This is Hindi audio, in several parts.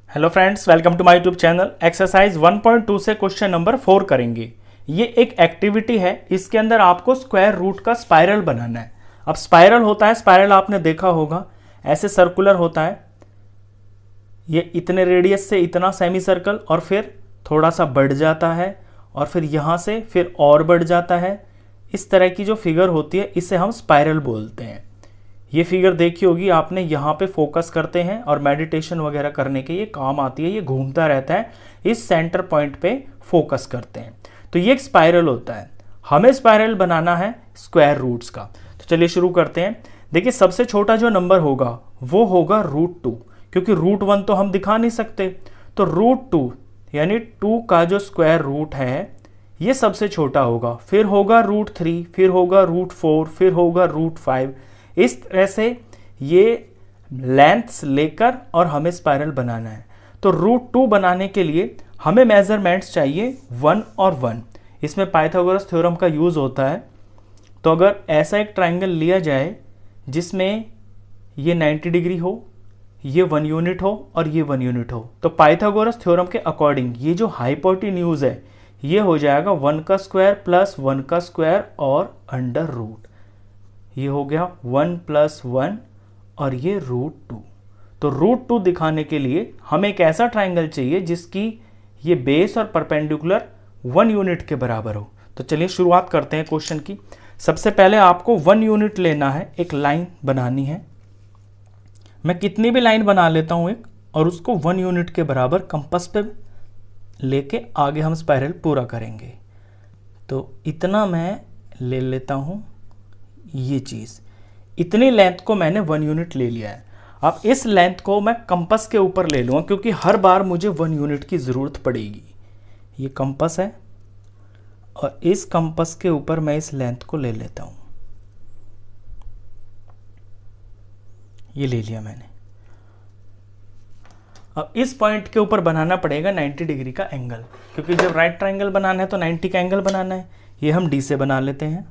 Hello friends, welcome to my YouTube channel. Exercise 1.2 से क्वेश्चन नंबर 4 करेंगे। ये एक एक्टिविटी है, इसके अंदर आपको स्क्वायर रूट का स्पाइरल बनाना है। अब स्पाइरल होता है, स्पाइरल आपने देखा होगा, ऐसे सर्कुलर होता है, ये इतने रेडियस से इतना सेमी सर्कल और फिर थोड़ा सा बढ़ जाता है और फिर यहाँ से फिर और बढ़ जाता है। इस तरह की जो फिगर होती है इसे हम स्पाइरल बोलते हैं। ये फिगर देखी होगी आपने, यहाँ पे फोकस करते हैं और मेडिटेशन वगैरह करने के ये काम आती है। ये घूमता रहता है, इस सेंटर पॉइंट पे फोकस करते हैं, तो ये एक स्पाइरल होता है। हमें स्पाइरल बनाना है स्क्वायर रूट्स का। तो चलिए शुरू करते हैं। देखिए, सबसे छोटा जो नंबर होगा वो होगा √2, क्योंकि √1 तो हम दिखा नहीं सकते, तो √2 यानी 2 का जो स्क्वायर रूट है ये सबसे छोटा होगा। फिर होगा √3, फिर होगा √4, फिर होगा √5। इस तरह से ये लेंथ्स लेकर और हमें स्पाइरल बनाना है। तो √2 बनाने के लिए हमें मेजरमेंट्स चाहिए 1 और 1। इसमें पाइथागोरस थ्योरम का यूज होता है। तो अगर ऐसा एक ट्राइंगल लिया जाए जिसमें ये 90 डिग्री हो, ये 1 यूनिट हो और ये 1 यूनिट हो, तो पाइथागोरस थ्योरम के अकॉर्डिंग ये जो हाइपोटेन्यूज है ये हो जाएगा 1 का स्क्वायर प्लस 1 का स्क्वायर और अंडर रूट। ये हो गया 1 + 1 और ये √2। तो √2 दिखाने के लिए हमें एक ऐसा ट्राइंगल चाहिए जिसकी ये बेस और परपेंडिकुलर 1 यूनिट के बराबर हो। तो चलिए शुरुआत करते हैं क्वेश्चन की। सबसे पहले आपको 1 यूनिट लेना है, एक लाइन बनानी है। मैं कितनी भी लाइन बना लेता हूं एक, और उसको 1 यूनिट के बराबर कंपास पे लेके आगे हम स्पाइरल पूरा करेंगे। तो इतना मैं ले लेता हूं, ये चीज़, इतनी लेंथ को मैंने 1 यूनिट ले लिया है। अब इस लेंथ को मैं कंपास के ऊपर ले लूँगा, क्योंकि हर बार मुझे 1 यूनिट की ज़रूरत पड़ेगी। ये कंपास है और इस कंपास के ऊपर मैं इस लेंथ को ले लेता हूँ। ये ले लिया मैंने। अब इस पॉइंट के ऊपर बनाना पड़ेगा 90 डिग्री का एंगल, क्योंकि जब राइट ट्राइंगल बनाना है तो 90 का एंगल बनाना है। ये हम डी से बना लेते हैं।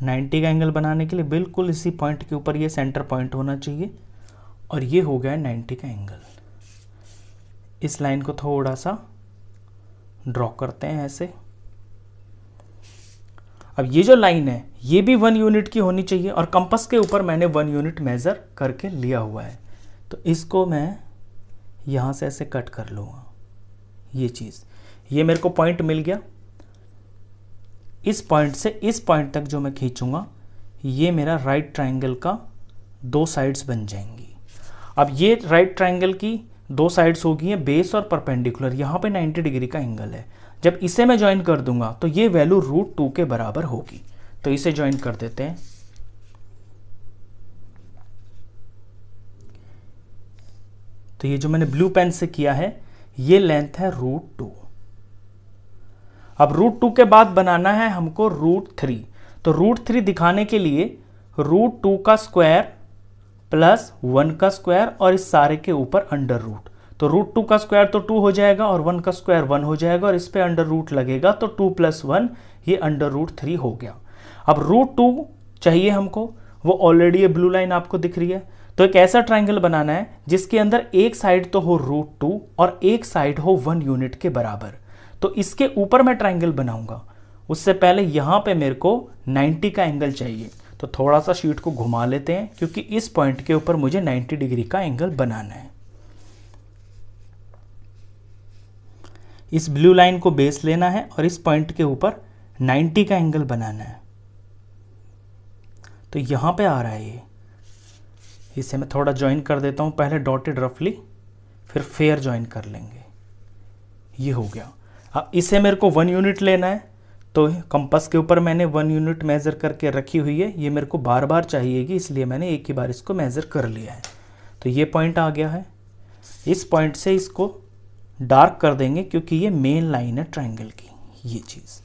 90 का एंगल बनाने के लिए बिल्कुल इसी पॉइंट के ऊपर ये सेंटर पॉइंट होना चाहिए, और ये हो गया 90 का एंगल। इस लाइन को थोड़ा सा ड्रॉ करते हैं ऐसे। अब ये जो लाइन है ये भी 1 यूनिट की होनी चाहिए, और कंपास के ऊपर मैंने 1 यूनिट मेजर करके लिया हुआ है। तो इसको मैं यहाँ से ऐसे कट कर लूँगा। ये चीज़, ये मेरे को पॉइंट मिल गया। इस पॉइंट से इस पॉइंट तक जो मैं खींचूंगा ये मेरा राइट ट्राइंगल का 2 साइड्स बन जाएंगी। अब ये राइट ट्राइंगल की 2 साइड्स होगी, बेस और परपेंडिकुलर। यहाँ पे 90 डिग्री का एंगल है। जब इसे मैं ज्वाइन कर दूंगा तो ये वैल्यू √2 के बराबर होगी। तो इसे ज्वाइन कर देते हैं। तो ये जो मैंने ब्लू पेन से किया है ये लेंथ है √2। अब √2 के बाद बनाना है हमको √3। तो √3 दिखाने के लिए √2 का स्क्वायर प्लस 1 का स्क्वायर और इस सारे के ऊपर अंडर रूट। तो √2 का स्क्वायर तो 2 हो जाएगा और 1 का स्क्वायर 1 हो जाएगा, और इस पे अंडर रूट लगेगा, तो 2 + 1 ये अंडर √3 हो गया। अब √2 चाहिए हमको, वो ऑलरेडी ये ब्लू लाइन आपको दिख रही है। तो एक ऐसा ट्राइंगल बनाना है जिसके अंदर एक साइड तो हो √2 और एक साइड हो 1 यूनिट के बराबर। तो इसके ऊपर मैं ट्राइंगल बनाऊंगा, उससे पहले यहां पे मेरे को 90 का एंगल चाहिए। तो थोड़ा सा शीट को घुमा लेते हैं, क्योंकि इस पॉइंट के ऊपर मुझे 90 डिग्री का एंगल बनाना है। इस ब्लू लाइन को बेस लेना है और इस पॉइंट के ऊपर 90 का एंगल बनाना है। तो यहां पे आ रहा है ये। इसे मैं थोड़ा ज्वाइन कर देता हूं, पहले डॉटेड रफली, फिर फेयर ज्वाइन कर लेंगे। ये हो गया। अब इसे मेरे को 1 यूनिट लेना है, तो कंपास के ऊपर मैंने 1 यूनिट मेज़र करके रखी हुई है। ये मेरे को बार बार चाहिएगी, इसलिए मैंने एक ही बार इसको मेज़र कर लिया है। तो ये पॉइंट आ गया है। इस पॉइंट से इसको डार्क कर देंगे, क्योंकि ये मेन लाइन है ट्राइंगल की, ये चीज़।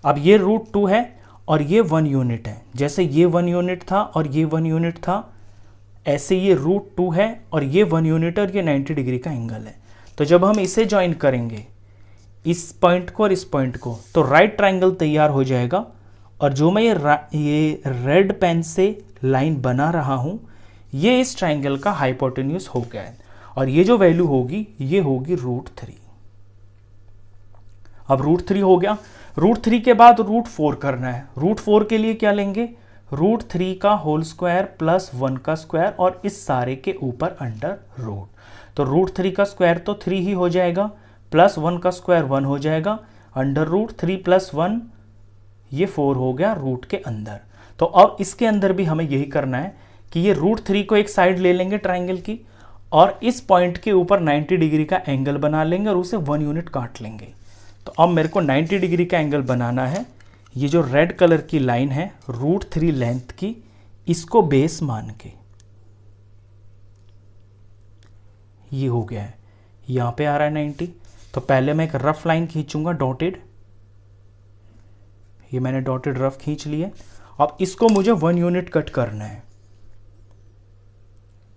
अब ये √2 है और ये 1 यूनिट है। जैसे ये 1 यूनिट था और ये 1 यूनिट था, ऐसे ये √2 है और ये 1 यूनिट और ये 90 डिग्री का एंगल है। तो जब हम इसे ज्वाइन करेंगे, इस पॉइंट को और इस पॉइंट को, तो राइट ट्राइंगल तैयार हो जाएगा। और जो मैं ये रेड पेन से लाइन बना रहा हूं, ये इस ट्राइंगल का हाइपोटेन्यूज हो गया है। और ये जो वैल्यू होगी ये होगी √3। अब √3 हो गया। √3 के बाद √4 करना है। √4 के लिए क्या लेंगे, √3 का होल स्क्वायर प्लस 1 का स्क्वायर और इस सारे के ऊपर अंडर रूट। तो √3 का स्क्वायर तो 3 ही हो जाएगा, प्लस 1 का स्क्वायर 1 हो जाएगा, अंडर रूट 3 + 1 ये 4 हो गया रूट के अंदर। तो अब इसके अंदर भी हमें यही करना है कि ये √3 को एक साइड ले लेंगे ट्राइंगल की और इस पॉइंट के ऊपर 90 डिग्री का एंगल बना लेंगे और उसे 1 यूनिट काट लेंगे। तो अब मेरे को 90 डिग्री का एंगल बनाना है। ये जो रेड कलर की लाइन है √3 लेंथ की, इसको बेस मान के ये हो गया है, यहां पे आ रहा है 90। तो पहले मैं एक रफ लाइन खींचूंगा डॉटेड, ये मैंने डॉटेड रफ खींच लिए। अब इसको मुझे 1 यूनिट कट करना है,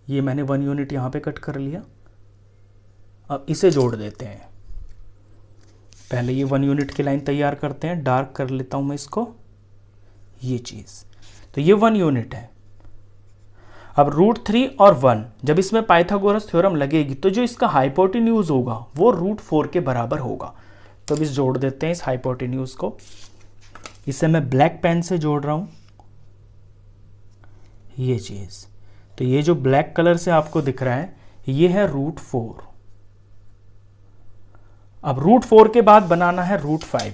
ये मैंने 1 यूनिट यहां पे कट कर लिया। अब इसे जोड़ देते हैं। पहले ये 1 यूनिट की लाइन तैयार करते हैं, डार्क कर लेता हूं मैं इसको, ये चीज। तो ये 1 यूनिट है। अब √3 और 1 जब इसमें पाइथागोरस थ्योरम लगेगी तो जो इसका हाइपोटेन्यूज होगा वो √4 के बराबर होगा। तो अब इस जोड़ देते हैं इस हाइपोटेन्यूज को। इसे मैं ब्लैक पेन से जोड़ रहा हूं, ये चीज। तो ये जो ब्लैक कलर से आपको दिख रहा है ये है √4। अब √4 के बाद बनाना है √5।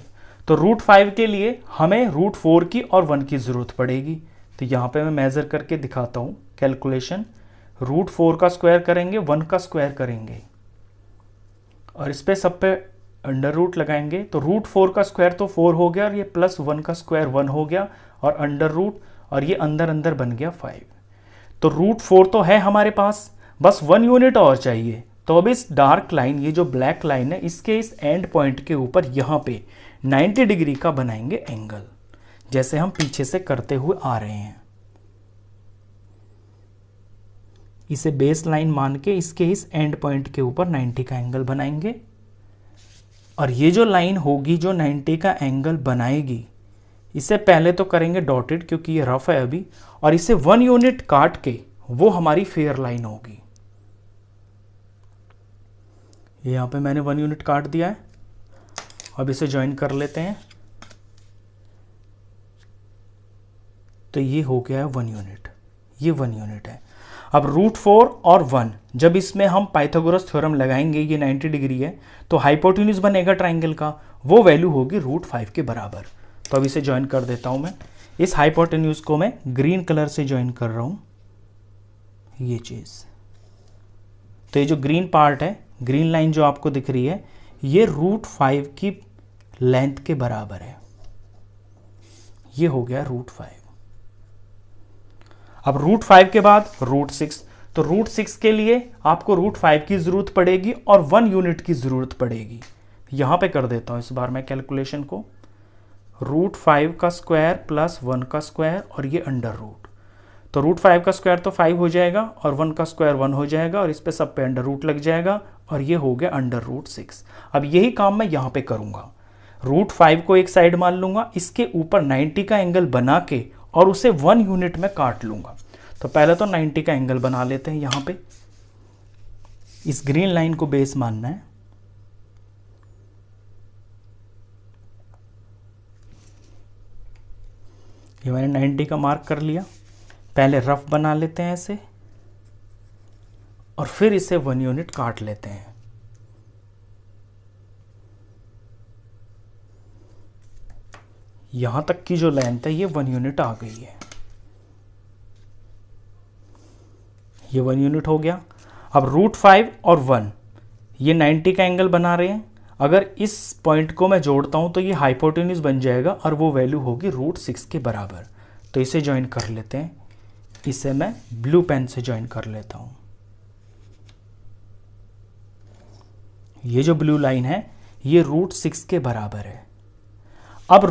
तो √5 के लिए हमें √4 की और 1 की जरूरत पड़ेगी। तो यहां पे मैं मेजर करके दिखाता हूं कैलकुलेशन। √4 का स्क्वायर करेंगे, 1 का स्क्वायर करेंगे और इस पे सब पे अंडर रूट लगाएंगे। तो √4 का स्क्वायर तो 4 हो गया और ये प्लस 1 का स्क्वायर 1 हो गया और अंडर रूट और ये अंदर अंदर बन गया 5। तो √4 तो है हमारे पास, बस 1 यूनिट और चाहिए। तो अब इस डार्क लाइन, ये जो ब्लैक लाइन है, इसके इस एंड पॉइंट के ऊपर यहां पे 90 डिग्री का बनाएंगे एंगल, जैसे हम पीछे से करते हुए आ रहे हैं। इसे बेस लाइन मान के इसके इस एंड पॉइंट के ऊपर 90 का एंगल बनाएंगे और ये जो लाइन होगी जो 90 का एंगल बनाएगी, इसे पहले तो करेंगे डॉटेड क्योंकि ये रफ है अभी, और इसे 1 यूनिट काट के वो हमारी फेयर लाइन होगी। यहां पे मैंने 1 यूनिट काट दिया है। अब इसे ज्वाइन कर लेते हैं। तो ये हो गया है 1 यूनिट, ये 1 यूनिट है। अब √4 और 1 जब इसमें हम पाइथागोरस थ्योरम लगाएंगे, ये 90 डिग्री है, तो हाइपोटेन्यूज बनेगा ट्राइंगल का, वो वैल्यू होगी √5 के बराबर। तो अब इसे ज्वाइन कर देता हूं मैं। इस हाइपोटेन्यूज को मैं ग्रीन कलर से ज्वाइन कर रहा हूं, ये चीज। तो ये जो ग्रीन पार्ट है, ग्रीन लाइन जो आपको दिख रही है, ये √5 की लेंथ के बराबर है। ये हो गया √5। अब √5 के बाद √6। तो √6 के लिए आपको √5 की जरूरत पड़ेगी और 1 यूनिट की जरूरत पड़ेगी। यहां पे कर देता हूं इस बार मैं कैलकुलेशन को। √5 का स्क्वायर प्लस 1 का स्क्वायर और ये अंडर रूट। तो √5 का स्क्वायर तो 5 हो जाएगा और 1 का स्क्वायर 1 हो जाएगा और इस पे सब पे अंडर रूट लग जाएगा और ये हो गया अंडर रूट 6। अब यही काम मैं यहां पे करूंगा। √5 को एक साइड मान लूंगा, इसके ऊपर 90 का एंगल बना के और उसे 1 यूनिट में काट लूंगा। तो पहले तो 90 का एंगल बना लेते हैं। यहां पे इस ग्रीन लाइन को बेस मानना है। ये मैंने 90 का मार्क कर लिया। पहले रफ बना लेते हैं ऐसे और फिर इसे 1 यूनिट काट लेते हैं। यहां तक की जो लेंथ है ये 1 यूनिट आ गई है, ये 1 यूनिट हो गया। अब √5 और 1 ये 90 का एंगल बना रहे हैं। अगर इस पॉइंट को मैं जोड़ता हूं तो ये हाइपोटेन्यूज बन जाएगा और वो वैल्यू होगी √6 के बराबर। तो इसे ज्वाइन कर लेते हैं। इसे मैं ब्लू पेन से ज्वाइन कर लेता हूं। ये जो ब्लू लाइन है ये √6 के बराबर है। अब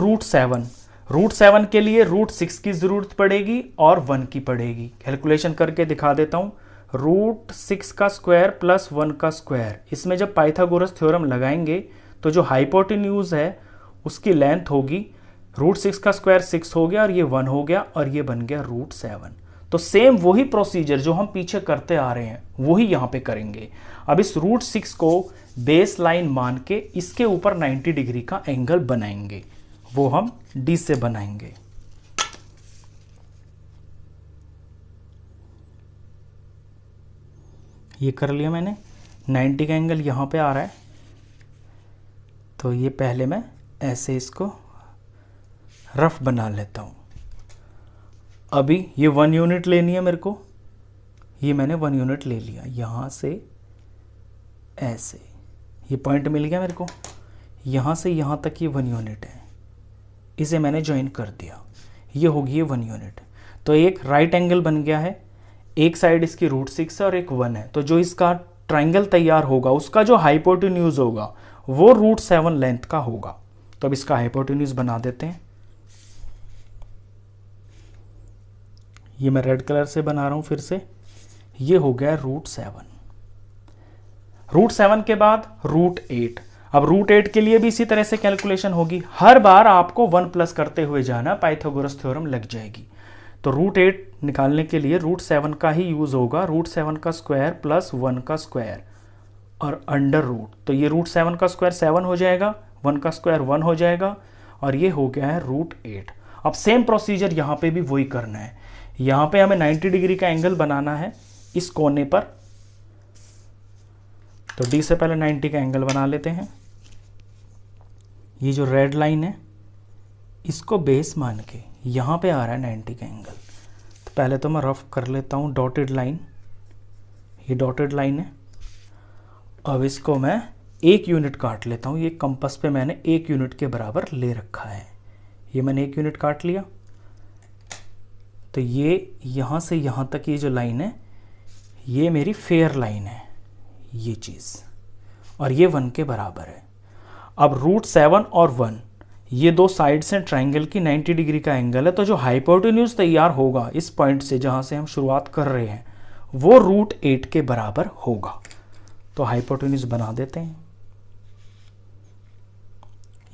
√7 के लिए √6 की जरूरत पड़ेगी और 1 की पड़ेगी। कैलकुलेशन करके दिखा देता हूं। √6 का स्क्वायर प्लस 1 का स्क्वायर, इसमें जब पाइथागोरस थ्योरम लगाएंगे तो जो हाइपोटेन्यूज है उसकी लेंथ होगी, √6 का स्क्वायर 6 हो गया और ये 1 हो गया और ये बन गया √7। तो सेम वही प्रोसीजर जो हम पीछे करते आ रहे हैं वही यहाँ पे करेंगे। अब इस √6 को बेस लाइन मान के इसके ऊपर 90 डिग्री का एंगल बनाएंगे, वो हम डी से बनाएंगे। ये कर लिया मैंने, 90 का एंगल यहाँ पे आ रहा है, तो ये पहले मैं ऐसे इसको रफ बना लेता हूँ। अभी ये 1 यूनिट लेनी है मेरे को, ये मैंने 1 यूनिट ले लिया, यहाँ से ऐसे ये पॉइंट मिल गया मेरे को, यहाँ से यहाँ तक ये 1 यूनिट है, इसे मैंने ज्वाइन कर दिया, ये होगी ये 1 यूनिट। तो एक राइट एंगल बन गया है, एक साइड इसकी √6 है और एक 1 है, तो जो इसका ट्राइंगल तैयार होगा उसका जो हाइपोटेन्यूज होगा वो √7 लेंथ का होगा। तो अब इसका हाइपोटेन्यूज बना देते हैं। ये मैं रेड कलर से बना रहा हूं फिर से, ये हो गया √7। √7 के बाद √8। अब √8 के लिए भी इसी तरह से कैलकुलेशन होगी, हर बार आपको 1 प्लस करते हुए जाना, पाइथागोरस थ्योरम लग जाएगी। तो √8 निकालने के लिए √7 का ही यूज होगा, √7 का स्क्वायर प्लस 1 का स्क्वायर और अंडर रूट। तो ये √7 का स्क्वायर 7 हो जाएगा, 1 का स्क्वायर 1 हो जाएगा, और ये हो गया है √8। अब सेम प्रोसीजर यहाँ पे भी वही करना है। यहाँ पे हमें 90 डिग्री का एंगल बनाना है इस कोने पर, तो डी से पहले 90 का एंगल बना लेते हैं। ये जो रेड लाइन है इसको बेस मान के यहाँ पे आ रहा है 90 का एंगल, तो पहले तो मैं रफ कर लेता हूँ डॉटेड लाइन, ये डॉटेड लाइन है। अब इसको मैं 1 यूनिट काट लेता हूँ, ये कंपास पे मैंने 1 यूनिट के बराबर ले रखा है, ये मैंने 1 यूनिट काट लिया। तो ये यहाँ से यहाँ तक ये जो लाइन है ये मेरी फेयर लाइन है, ये चीज़, और ये 1 के बराबर है। अब √7 और 1 ये दो साइड से ट्राइंगल की 90 डिग्री का एंगल है, तो जो हाइपोटेन्यूज तैयार होगा इस पॉइंट से जहाँ से हम शुरुआत कर रहे हैं वो √8 के बराबर होगा। तो हाइपोटेन्यूज बना देते हैं,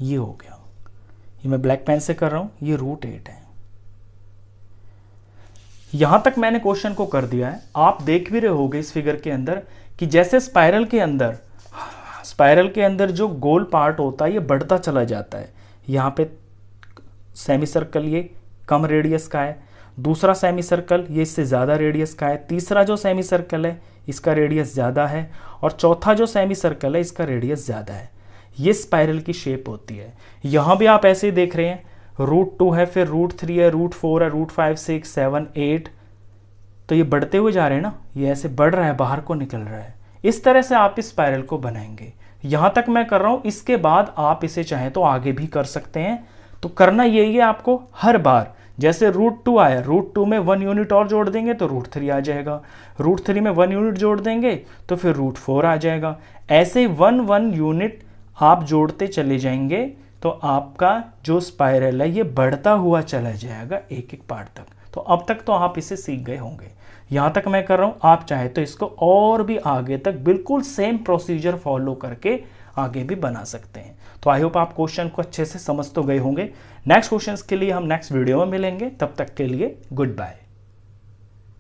ये हो गया, ये मैं ब्लैक पेन से कर रहा हूँ, ये √8 है। यहां तक मैंने क्वेश्चन को कर दिया है। आप देख भी रहे होगे इस फिगर के अंदर कि जैसे स्पाइरल के अंदर जो गोल पार्ट होता है ये बढ़ता चला जाता है। यहाँ पे सेमी सर्कल ये कम रेडियस का है, दूसरा सेमी सर्कल ये इससे ज़्यादा रेडियस का है, तीसरा जो सेमी सर्कल है इसका रेडियस ज़्यादा है, और चौथा जो सेमी सर्कल है इसका रेडियस ज़्यादा है। ये स्पाइरल की शेप होती है। यहाँ भी आप ऐसे ही देख रहे हैं, √2 है, फिर √3 है, √4 है, √5, 6, 7, 8, तो ये बढ़ते हुए जा रहे हैं ना, ये ऐसे बढ़ रहा है, बाहर को निकल रहा है। इस तरह से आप इस स्पाइरल को बनाएंगे। यहाँ तक मैं कर रहा हूँ, इसके बाद आप इसे चाहें तो आगे भी कर सकते हैं। तो करना यही है आपको, हर बार जैसे √2 आया, √2 में 1 यूनिट और जोड़ देंगे तो √3 आ जाएगा, √3 में 1 यूनिट जोड़ देंगे तो फिर √4 आ जाएगा। ऐसे 1 यूनिट आप जोड़ते चले जाएंगे तो आपका जो स्पाइरल है ये बढ़ता हुआ चला जाएगा एक एक पार्ट तक। तो अब तक तो आप इसे सीख गए होंगे। यहाँ तक मैं कर रहा हूँ, आप चाहे तो इसको और भी आगे तक बिल्कुल सेम प्रोसीजर फॉलो करके आगे भी बना सकते हैं। तो आई होप आप क्वेश्चन को अच्छे से समझ तो गए होंगे। नेक्स्ट क्वेश्चंस के लिए हम नेक्स्ट वीडियो में मिलेंगे, तब तक के लिए गुड बाय।